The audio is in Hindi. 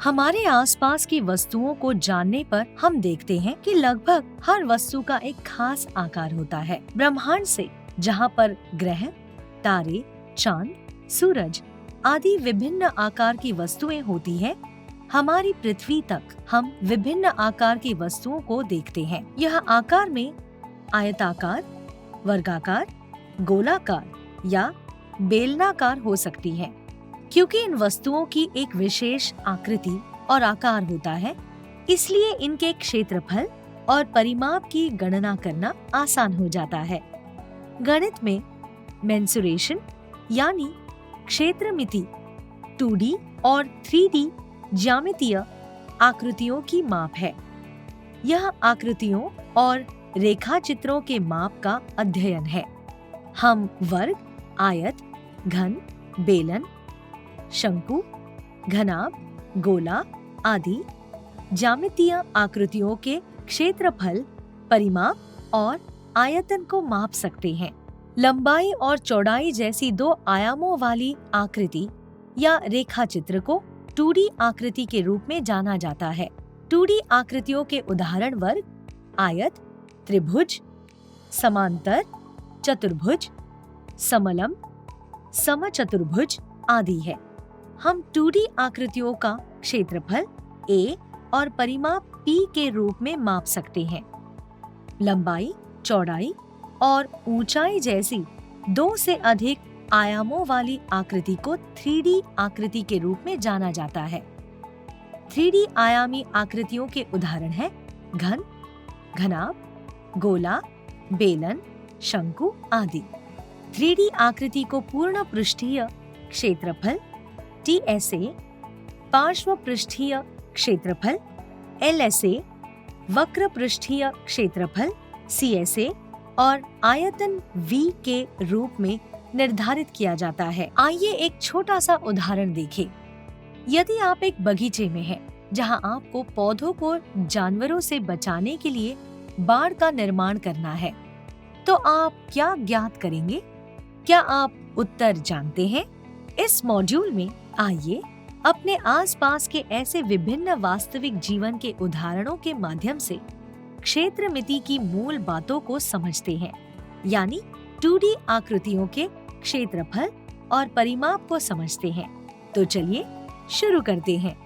हमारे आसपास की वस्तुओं को जानने पर हम देखते हैं कि लगभग हर वस्तु का एक खास आकार होता है। ब्रह्मांड से जहाँ पर ग्रह, तारे, चांद, सूरज आदि विभिन्न आकार की वस्तुएं होती हैं, हमारी पृथ्वी तक हम विभिन्न आकार की वस्तुओं को देखते हैं। यह आकार में आयताकार, वर्गाकार, गोलाकार या बेलनाकार हो सकती है। क्योंकि इन वस्तुओं की एक विशेष आकृति और आकार होता है, इसलिए इनके क्षेत्रफल और परिमाप की गणना करना आसान हो जाता है। गणित में मेंसुरेशन यानी क्षेत्रमिति 2D और 3D ज्यामितीय आकृतियों की माप है। यह आकृतियों और रेखा चित्रों के माप का अध्ययन है। हम वर्ग, आयत, घन, बेलन, शंकु, घनाभ, गोला आदि ज्यामितीय आकृतियों के क्षेत्रफल, परिमाप और आयतन को माप सकते हैं। लंबाई और चौड़ाई जैसी 2 आयामों वाली आकृति या रेखा चित्र को 2D आकृति के रूप में जाना जाता है। 2D आकृतियों के उदाहरण वर्ग, आयत, त्रिभुज, समांतर, चतुर्भुज, समलंब, समचतुर्भुज आदि है। हम 2D आकृतियों का क्षेत्रफल A और परिमाप P के रूप में माप सकते हैं। लंबाई, चौड़ाई और ऊंचाई जैसी 2 से अधिक आयामों वाली आकृति को 3D आकृति के रूप में जाना जाता है। 3D आयामी आकृतियों के उदाहरण हैं घन, घनाभ, गोला, बेलन, शंकु आदि। 3D आकृति को पूर्ण पृष्ठीय क्षेत्रफल TSA, पार्श्व पृष्ठीय क्षेत्रफल LSA, वक्र पृष्ठीय क्षेत्रफल CSA और आयतन V के रूप में निर्धारित किया जाता है। आइए एक छोटा सा उदाहरण देखें। यदि आप एक बगीचे में हैं, जहां आपको पौधों को जानवरों से बचाने के लिए बाड़ का निर्माण करना है, तो आप क्या ज्ञात करेंगे? क्या आप उत्तर जानते हैं? इस मॉड्यूल में आइए अपने आसपास के ऐसे विभिन्न वास्तविक जीवन के उदाहरणों के माध्यम से क्षेत्रमिति की मूल बातों को समझते हैं, यानी 2D आकृतियों के क्षेत्रफल और परिमाप को समझते हैं। तो चलिए शुरू करते हैं।